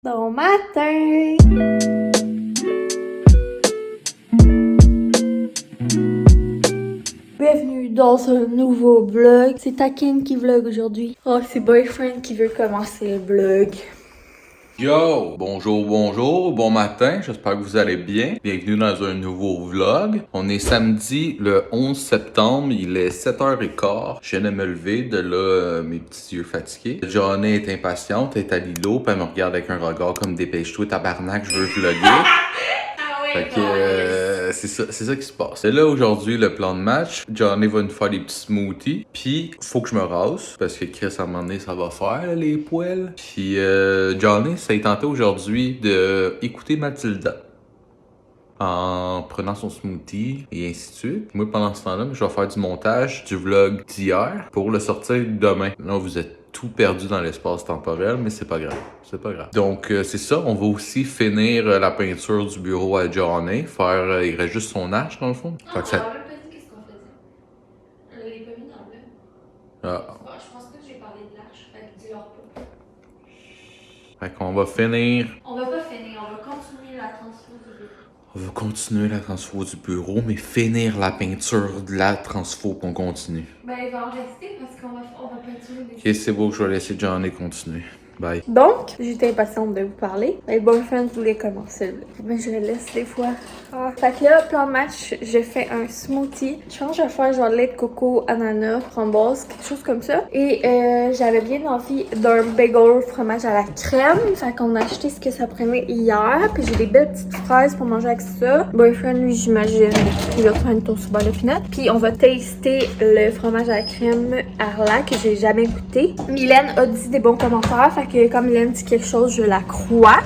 Bon matin! Bienvenue dans un nouveau vlog. C'est Takin qui vlog aujourd'hui. Oh, c'est Boyfriend qui veut commencer le vlog. Yo! Bonjour, bon matin, j'espère que vous allez bien. Bienvenue dans un nouveau vlog. On est samedi le 11 septembre, il est 7h15. Je viens de me lever, de là mes petits yeux fatigués. Johnny est impatiente, elle est à Lilo, puis elle me regarde avec un regard comme dépêche-toi tabarnak, je veux vlogger. Fait que c'est ça qui se passe. Et là aujourd'hui le plan de match, Johnny va nous faire des petits smoothies, puis faut que je me rase parce que Chris à un moment donné ça va faire là, les poils. Puis Johnny ça a tenté aujourd'hui de écouter Mathilda en prenant son smoothie et ainsi de suite. Moi pendant ce temps-là, je vais faire du montage du vlog d'hier pour le sortir demain. Là vous êtes tout perdu dans l'espace temporel, mais c'est pas grave. C'est pas grave. Donc, c'est ça. On va aussi finir la peinture du bureau à Johnny. Faire, il reste juste son arche, dans le fond. Non, Fait que ça... on n'a même pas dit qu'est-ce qu'on faisait. On l'avait pas mis dans le vlog. Ah. Je pense pas que j'ai parlé de l'arche, fait que dis-leur pas. Fait qu'on va finir... On va pas finir, on va continuer la transfo du bureau. On va continuer la transfo du bureau, mais finir la peinture de la transfo qu'on continue. Ben, il va en rester parce qu'on va peinturer des... Ok, c'est beau, je vais laisser Johnny continuer. Bye. Donc, j'étais impatiente de vous parler. Mais Boyfriend voulait commencer le vlog. Mais je le laisse des fois. Fait que là, plan de match, j'ai fait un smoothie. Je pense que je vais faire genre lait de coco, ananas, framboise, quelque chose comme ça. Et j'avais bien envie d'un bagel fromage à la crème. Fait qu'on a acheté ce que ça prenait hier. Puis j'ai des belles petites fraises pour manger avec ça. Boyfriend, lui, j'imagine, il va faire une toast sur le finale. Puis on va tester le fromage à la crème Arla que j'ai jamais goûté. Mylène a dit des bons commentaires. Fait que comme Mylène dit quelque chose, je la crois.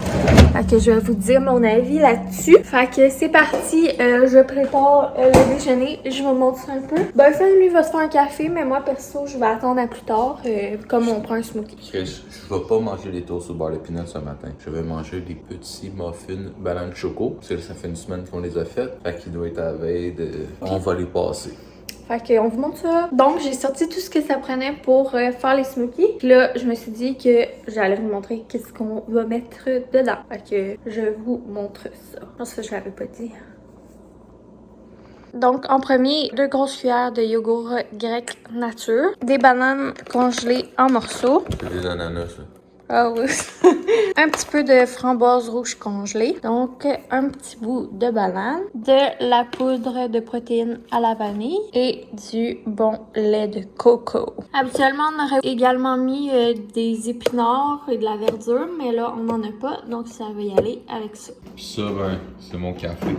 Fait que je vais vous dire mon avis là-dessus. Fait que c'est parti, je prépare le déjeuner. Je vous montre un peu. Boyfriend, lui, va se faire un café, mais moi, perso, je vais attendre à plus tard, comme on prend un smoothie. Chris, je vais pas manger des toasts au beurre de peanut ce matin. Je vais manger des petits muffins banane choco. Parce que ça fait une semaine qu'on les a faites. Fait qu'il doit être à la veille de... On va les passer. Fait qu'on vous montre ça. Donc, j'ai sorti tout ce que ça prenait pour faire les smoothies. Puis là, je me suis dit que j'allais vous montrer qu'est-ce qu'on va mettre dedans. Fait que je vous montre ça. Je pense que je l'avais pas dit. Donc, en premier, 2 grosses cuillères de yogourt grec nature. Des bananes congelées en morceaux. C'est des ananas, là. Ah oui. Un petit peu de framboise rouge congelée. Donc, un petit bout de banane. De la poudre de protéines à la vanille. Et du bon lait de coco. Habituellement, on aurait également mis des épinards et de la verdure. Mais là, on n'en a pas. Donc, ça va y aller avec ça. Puis ça, ben, c'est mon café.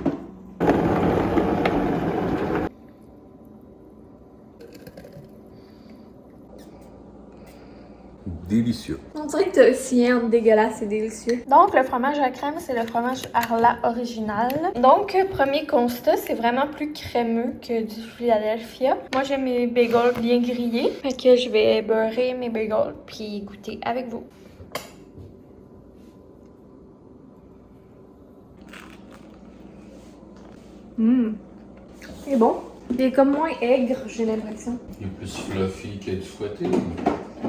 Délicieux. On dirait que t'as aussi un dégueulasse et délicieux. Donc, le fromage à crème, c'est le fromage Arla original. Donc, premier constat, c'est vraiment plus crémeux que du Philadelphia. Moi, j'aime mes bagels bien grillés. Fait que je vais beurrer mes bagels puis goûter avec vous. C'est bon. Il est comme moins aigre, j'ai l'impression. Il est plus fluffy que du fouetté.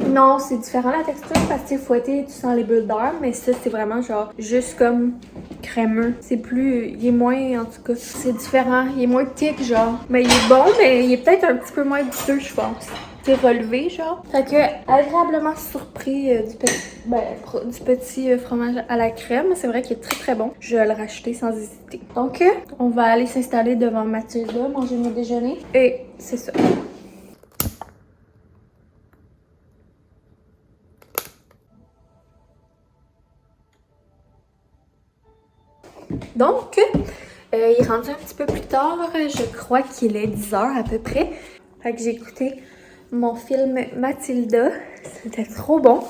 Non, c'est différent la texture parce que fouetté, tu sens les bulles d'air, mais ça, c'est vraiment genre juste comme crémeux. C'est plus. Il est moins, en tout cas, c'est différent. Il est moins thick, genre. Mais il est bon, mais il est peut-être un petit peu moins douteux, je pense. C'est relevé, genre. Fait que, agréablement surpris du petit fromage à la crème. C'est vrai qu'il est très très bon. Je vais le racheter sans hésiter. Donc, on va aller s'installer devant Mathilda, manger notre déjeuner. Et c'est ça. Donc, il est rendu un petit peu plus tard. Je crois qu'il est 10h à peu près. Fait que j'ai écouté mon film Mathilda. C'était trop bon.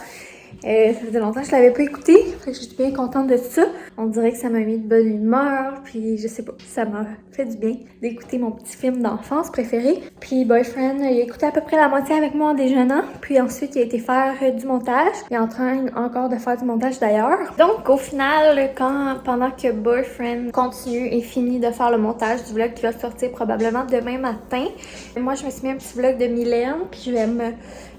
Ça faisait longtemps que je l'avais pas écouté. Fait que j'étais bien contente de ça. On dirait que ça m'a mis de bonne humeur. Puis je sais pas, ça m'a fait du bien d'écouter mon petit film d'enfance préféré. Puis Boyfriend, il a écouté à peu près la moitié avec moi en déjeunant. Puis ensuite, il a été faire du montage. Il est en train encore de faire du montage d'ailleurs. Donc au final, pendant que Boyfriend continue et finit de faire le montage du vlog qui va sortir probablement demain matin, moi je me suis mis un petit vlog de Mylène. Puis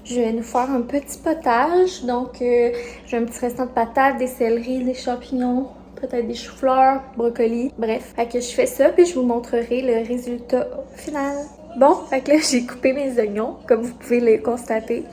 je vais nous faire un petit potage. Donc, j'ai un petit restant de patates, des céleris, des champignons, peut-être des choux-fleurs, brocolis, bref. Fait que je fais ça, puis je vous montrerai le résultat final. Bon, fait que là, j'ai coupé mes oignons, comme vous pouvez le constater.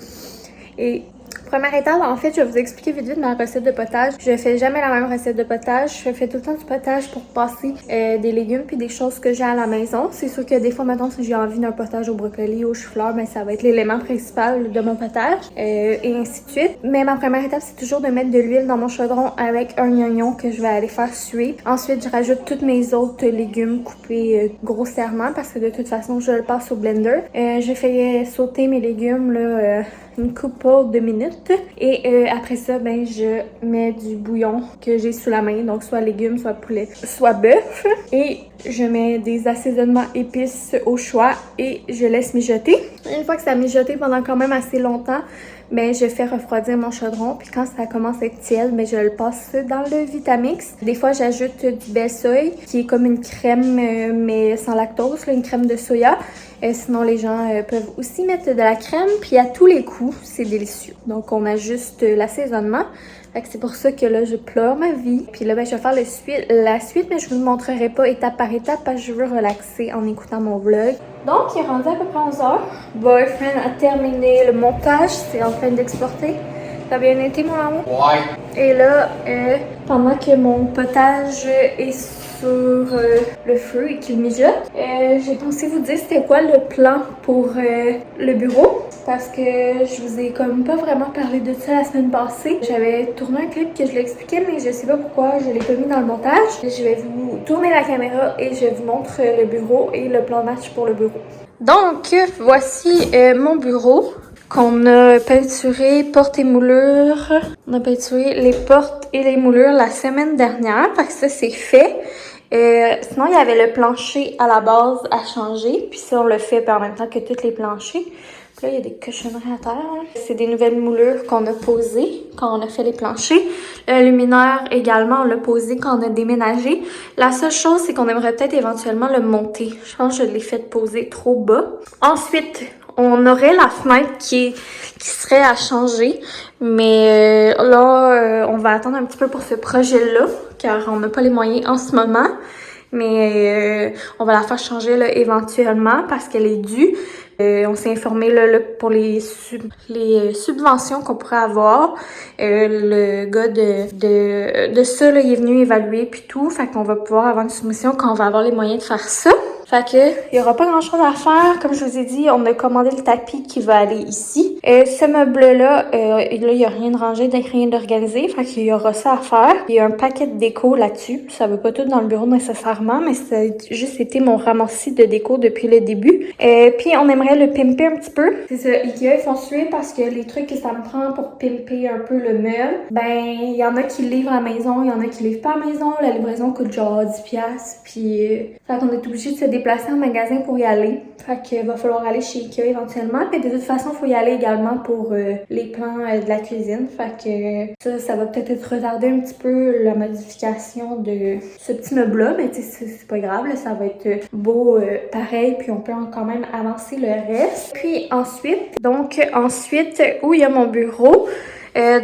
Et première étape, en fait, je vais vous expliquer vite vite ma recette de potage. Je fais jamais la même recette de potage. Je fais tout le temps du potage pour passer des légumes puis des choses que j'ai à la maison. C'est sûr que des fois, maintenant, si j'ai envie d'un potage au brocoli, au chou-fleur, ben ça va être l'élément principal de mon potage et ainsi de suite. Mais ma première étape, c'est toujours de mettre de l'huile dans mon chaudron avec un oignon que je vais aller faire suer. Ensuite, je rajoute tous mes autres légumes coupés grossièrement parce que de toute façon, je le passe au blender. Je fais sauter mes légumes là, une couple de minutes. Et après ça, ben je mets du bouillon que j'ai sous la main, donc soit légumes, soit poulet, soit bœuf. Et je mets des assaisonnements épices au choix et je laisse mijoter. Une fois que ça a mijoté pendant quand même assez longtemps, ben je fais refroidir mon chaudron. Puis quand ça commence à être tiède, ben je le passe dans le Vitamix. Des fois, j'ajoute du bel soy, qui est comme une crème, mais sans lactose, là, une crème de soya. Sinon, les gens peuvent aussi mettre de la crème. Puis à tous les coups, c'est délicieux. Donc, on ajuste l'assaisonnement. Fait que c'est pour ça que là, je pleure ma vie. Puis là, ben, je vais faire la suite, mais je vous montrerai pas étape par étape parce que je veux relaxer en écoutant mon vlog. Donc, il est rendu à peu près 11 h. Boyfriend a terminé le montage. C'est en train d'exporter. Ça a bien été, mon amour? Ouais. Et là, pendant que mon potage est sur le feu et qu'il mijote, j'ai pensé vous dire c'était quoi le plan pour le bureau. Parce que je vous ai comme pas vraiment parlé de ça la semaine passée. J'avais tourné un clip que je l'expliquais, mais je sais pas pourquoi je l'ai pas mis dans le montage. Je vais vous tourner la caméra et je vous montre le bureau et le plan match pour le bureau. Donc, voici mon bureau qu'on a peinturé porte et moulure. On a peinturé les portes et les moulures la semaine dernière. Fait que ça, c'est fait. Sinon, il y avait le plancher à la base à changer. Puis ça, on le fait en même temps que tous les planchers. Puis là, il y a des cochonneries à terre. C'est des nouvelles moulures qu'on a posées quand on a fait les planchers. Le luminaire également, on l'a posé quand on a déménagé. La seule chose, c'est qu'on aimerait peut-être éventuellement le monter. Je pense que je l'ai fait poser trop bas. Ensuite, on aurait la fenêtre qui serait à changer. Mais là, on va attendre un petit peu pour ce projet-là, car on n'a pas les moyens en ce moment. Mais on va la faire changer là, éventuellement parce qu'elle est due. On s'est informé là, pour les subventions qu'on pourrait avoir. Le gars de ça là, il est venu évaluer puis tout. Fait qu'on va pouvoir avoir une soumission quand on va avoir les moyens de faire ça. Fait que il y aura pas grand chose à faire. Comme je vous ai dit, on a commandé le tapis qui va aller ici. Ce meuble-là, il y a rien de rangé, rien d'organisé. Fait qu'il y aura ça à faire. Il y a un paquet de déco là-dessus. Ça va pas tout dans le bureau nécessairement, mais ça a juste été mon ramassis de déco depuis le début. Puis on aimerait le pimper un petit peu. C'est ça, Ikea, ils font suer parce que les trucs que ça me prend pour pimper un peu le meuble, ben il y en a qui le livrent à la maison, il y en a qui livrent pas à la maison. La livraison coûte genre 10$. Puis fait qu'on est obligé de se déplacer en magasin pour y aller. Fait qu'il va falloir aller chez Ikea éventuellement. Puis de toute façon, il faut y aller également pour les plans de la cuisine. Fait que ça va peut-être être retardé un petit peu la modification de ce petit meuble-là. Mais tu sais, c'est pas grave, là, ça va être beau pareil. Puis on peut quand même avancer le reste. Puis ensuite, où il y a mon bureau.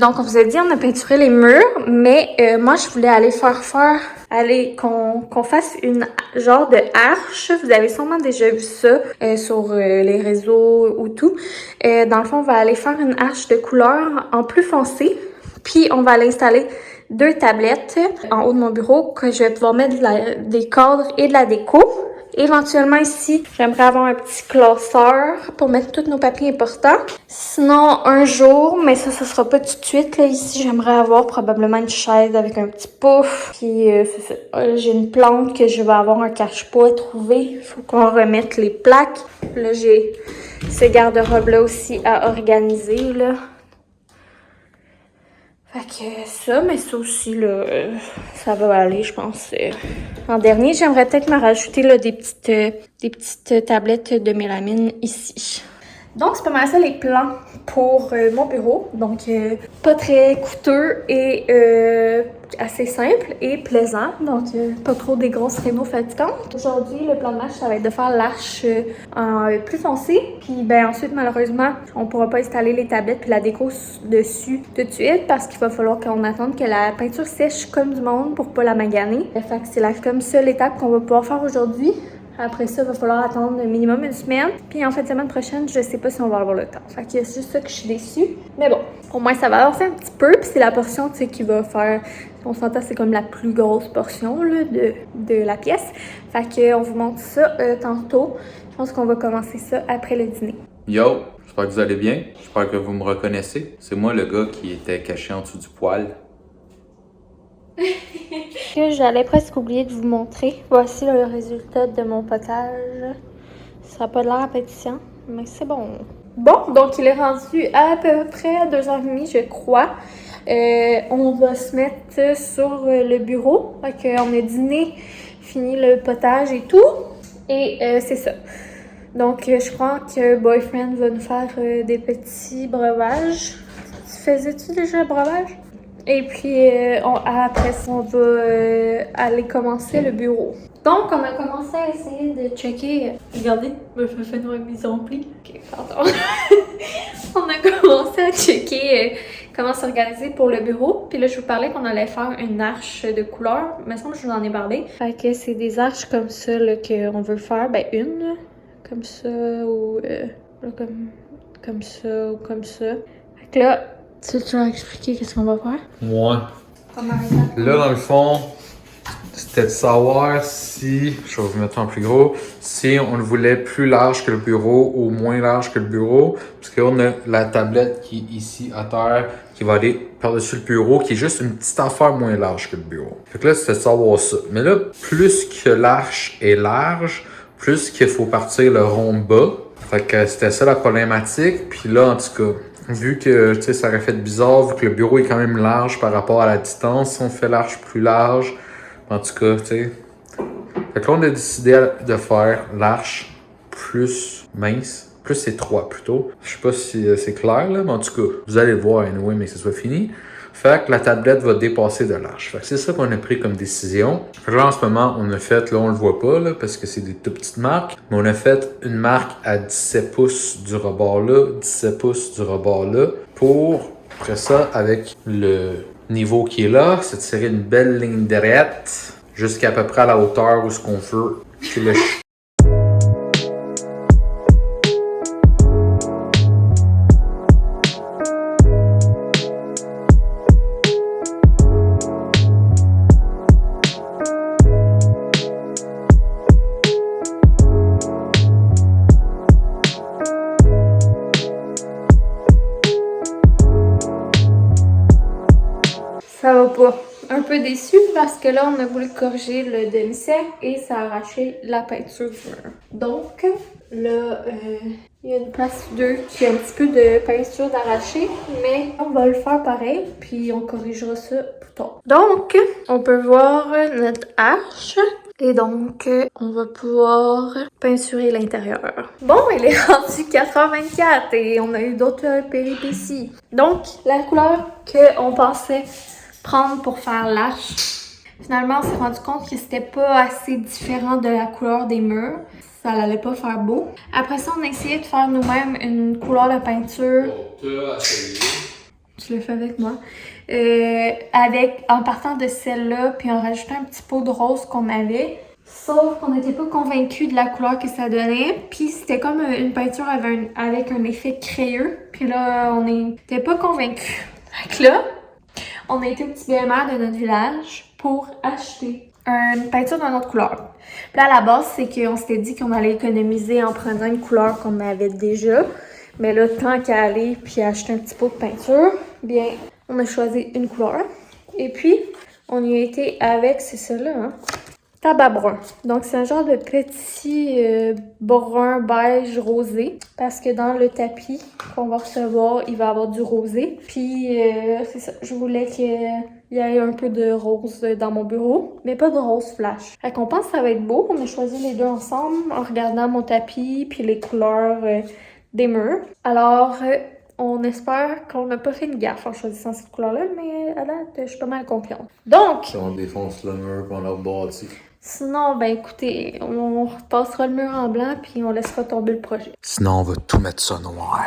Donc, on vous a dit, on a peinturé les murs, mais moi, je voulais aller qu'on fasse une genre de arche. Vous avez sûrement déjà vu ça sur les réseaux ou tout. Dans le fond, on va aller faire une arche de couleur en plus foncé, puis on va aller installer 2 tablettes en haut de mon bureau que je vais pouvoir mettre des cadres et de la déco. Éventuellement ici, j'aimerais avoir un petit classeur pour mettre tous nos papiers importants. Sinon, un jour, mais ça sera pas tout de suite. Là, ici, j'aimerais avoir probablement une chaise avec un petit pouf. Puis, c'est ça. J'ai une plante que je vais avoir un cache-poids trouvé. Il faut qu'on remette les plaques. Là, j'ai ce garde-robe-là aussi à organiser, là. Fait que ça, mais ça aussi, là, ça va aller, je pense. En dernier, j'aimerais peut-être me rajouter là, des petites tablettes de mélamine ici. Donc, c'est pas mal ça les plans pour mon bureau. Donc, pas très coûteux et assez simple et plaisant. Donc, pas trop des grosses rénaux fatigantes. Aujourd'hui, le plan de match, ça va être de faire l'arche en plus foncé. Puis, ben ensuite, malheureusement, on pourra pas installer les tablettes puis la déco dessus tout de suite parce qu'il va falloir qu'on attende que la peinture sèche comme du monde pour pas la maganer. Fait que c'est comme ça l'étape qu'on va pouvoir faire aujourd'hui. Après ça, il va falloir attendre minimum une semaine. Puis en fait, semaine prochaine, je sais pas si on va avoir le temps. Fait que c'est juste ça que je suis déçue. Mais bon, au moins ça va avancer un petit peu. Puis c'est la portion, tu sais, qui va faire... On s'entend, c'est comme la plus grosse portion là, de la pièce. Fait que on vous montre ça tantôt. Je pense qu'on va commencer ça après le dîner. Yo, j'espère que vous allez bien. J'espère que vous me reconnaissez. C'est moi le gars qui était caché en dessous du poêle. Que j'allais presque oublier de vous montrer. Voici le résultat de mon potage. Ça sera pas de l'air appétissant, mais c'est bon. Bon, donc il est rendu à peu près 2h30, je crois. On va se mettre sur le bureau. Fait qu'on a dîné, fini le potage et tout. Et c'est ça. Donc je crois que Boyfriend va nous faire des petits breuvages. Faisais-tu déjà le breuvage? Et puis, après ça, on va aller commencer le bureau. Donc, on a commencé à essayer de checker... Regardez, je me fais une mise en pli. Ok, pardon. On a commencé à checker comment s'organiser pour le bureau. Puis là, je vous parlais qu'on allait faire une arche de couleur. Il me semble que je vous en ai parlé. Fait que c'est des arches comme ça là, qu'on veut faire. Ben, une, là, comme ça, ou comme ça, ou comme ça. Fait que là... Tu vas expliquer qu'est-ce qu'on va faire? Ouais. Là, dans le fond, c'était de savoir si, je vais vous mettre en plus gros, si on le voulait plus large que le bureau ou moins large que le bureau. Parce qu'on a la tablette qui est ici à terre, qui va aller par-dessus le bureau, qui est juste une petite affaire moins large que le bureau. Fait que là, c'était de savoir ça. Mais là, plus que l'arche est large, plus qu'il faut partir le rond bas. Fait que c'était ça la problématique. Puis là, en tout cas, vu que tu sais, ça aurait fait bizarre, vu que le bureau est quand même large par rapport à la distance, si on fait l'arche plus large, en tout cas, tu sais. Fait que là, on a décidé de faire l'arche plus mince, plus étroit plutôt. Je sais pas si c'est clair là, mais en tout cas, vous allez le voir anyway, mais que ce soit fini. Fait que la tablette va dépasser de l'arche. Fait que c'est ça qu'on a pris comme décision. Fait que là, en ce moment, on a fait, là, on le voit pas, là, parce que c'est des toutes petites marques, mais on a fait une marque à 17 pouces du rebord là, 17 pouces du rebord là, pour, après ça, avec le niveau qui est là, c'est de tirer une belle ligne droite jusqu'à peu près à la hauteur où ce qu'on veut que le Ça va pas. Un peu déçu parce que là, on a voulu corriger le demi-cercle et ça a arraché la peinture du mur. Donc, là, il y a une place 2 qui a un petit peu de peinture d'arraché, mais on va le faire pareil, puis on corrigera ça plus tard. Donc, on peut voir notre arche. Et donc, on va pouvoir peinturer l'intérieur. Bon, il est rendu 4h24 et on a eu d'autres péripéties. Donc, la couleur qu'on pensait prendre pour faire l'arche, finalement, on s'est rendu compte que c'était pas assez différent de la couleur des murs. Ça allait pas faire beau. Après ça, on a essayé de faire nous-mêmes une couleur de peinture. Tu l'as fait avec moi. En partant de celle-là, puis en rajoutant un petit pot de rose qu'on avait. Sauf qu'on n'était pas convaincus de la couleur que ça donnait. Puis c'était comme une peinture avec un effet crayeux. Puis là, on n'était pas convaincus. Fait que là, on a été au petit BMR de notre village pour acheter une peinture d'une autre couleur. Puis là, à la base, c'est qu'on s'était dit qu'on allait économiser en prenant une couleur qu'on avait déjà. Mais là, tant qu'à aller puis acheter un petit pot de peinture, bien, on a choisi une couleur. Et puis, on y a été avec, c'est celle-là, hein? Tabac brun. Donc, c'est un genre de petit brun beige rosé. Parce que dans le tapis qu'on va recevoir, il va y avoir du rosé. Puis, c'est ça. Je voulais qu'il y ait un peu de rose dans mon bureau. Mais pas de rose flash. Fait qu'on pense que ça va être beau. On a choisi les deux ensemble en regardant mon tapis. Puis les couleurs des murs. Alors, on espère qu'on n'a pas fait une gaffe en choisissant cette couleur-là, mais à date, je suis pas mal confiante. Donc, Si on défonce le mur qu'on a bâti. sinon, ben écoutez, on repassera le mur en blanc puis on laissera tomber le projet. Sinon, on va tout mettre ça noir.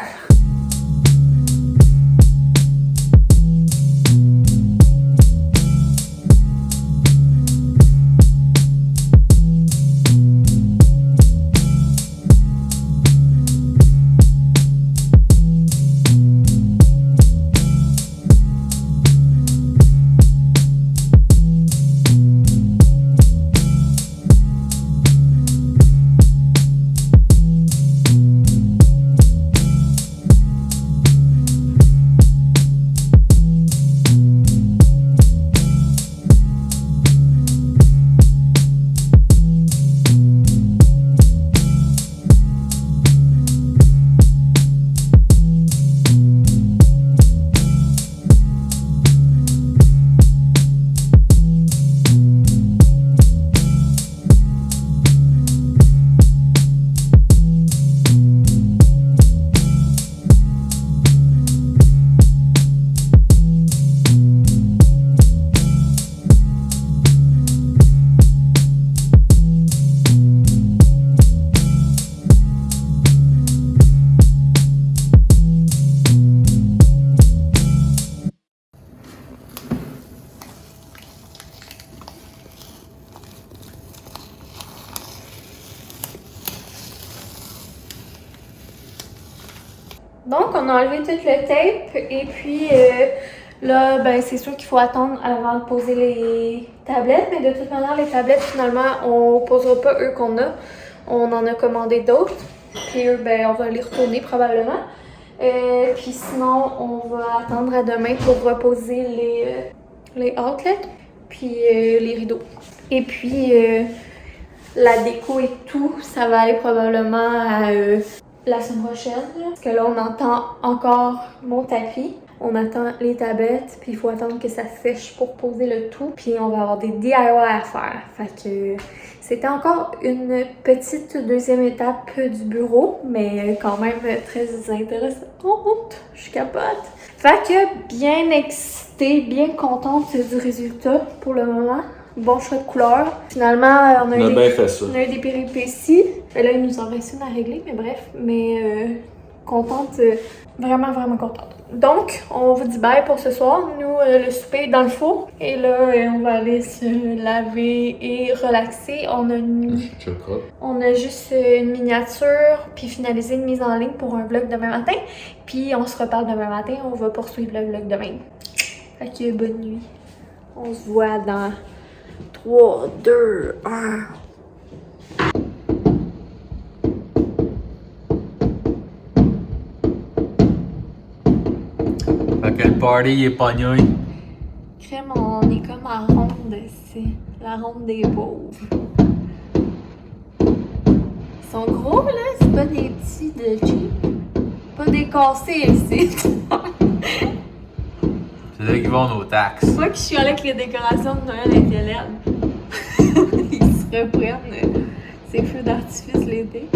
Donc, on a enlevé tout le tape et puis là, ben c'est sûr qu'il faut attendre avant de poser les tablettes, mais de toute manière, les tablettes, finalement, on posera pas eux qu'on a. On en a commandé d'autres, puis eux, ben on va les retourner probablement. Puis sinon, on va attendre à demain pour reposer les outlets, puis les rideaux. Et puis, la déco et tout, ça va aller probablement à la semaine prochaine. Parce que là, on entend encore mon tapis. On attend les tablettes, puis il faut attendre que ça sèche pour poser le tout. Puis on va avoir des DIY à faire. Fait que c'était encore une petite deuxième étape du bureau, mais quand même très intéressante. Je capote. Fait que bien excitée, bien contente du résultat pour le moment. Bon choix de couleur. Finalement, on a eu des péripéties. Là, il nous en reste une à régler, mais bref. Mais contente, vraiment, vraiment contente. Donc, on vous dit bye pour ce soir. Nous, le souper est dans le four. Et là, on va aller se laver et relaxer. On a juste une miniature, puis finaliser une mise en ligne pour un vlog demain matin. Puis on se reparle demain matin. On va poursuivre le vlog demain. Fait que bonne nuit. On se voit dans 3, 2, 1. Fait que le party est pogné. Crème, on est comme en ronde ici. La ronde des pauvres. Ils sont gros, là. C'est pas des petits de cheap. Pas des cassés ici. C'est là qu'ils vont nos taxes. Moi qui suis allée avec les décorations de Noël avec Hélène. Ils se reprennent ces feux d'artifice l'été.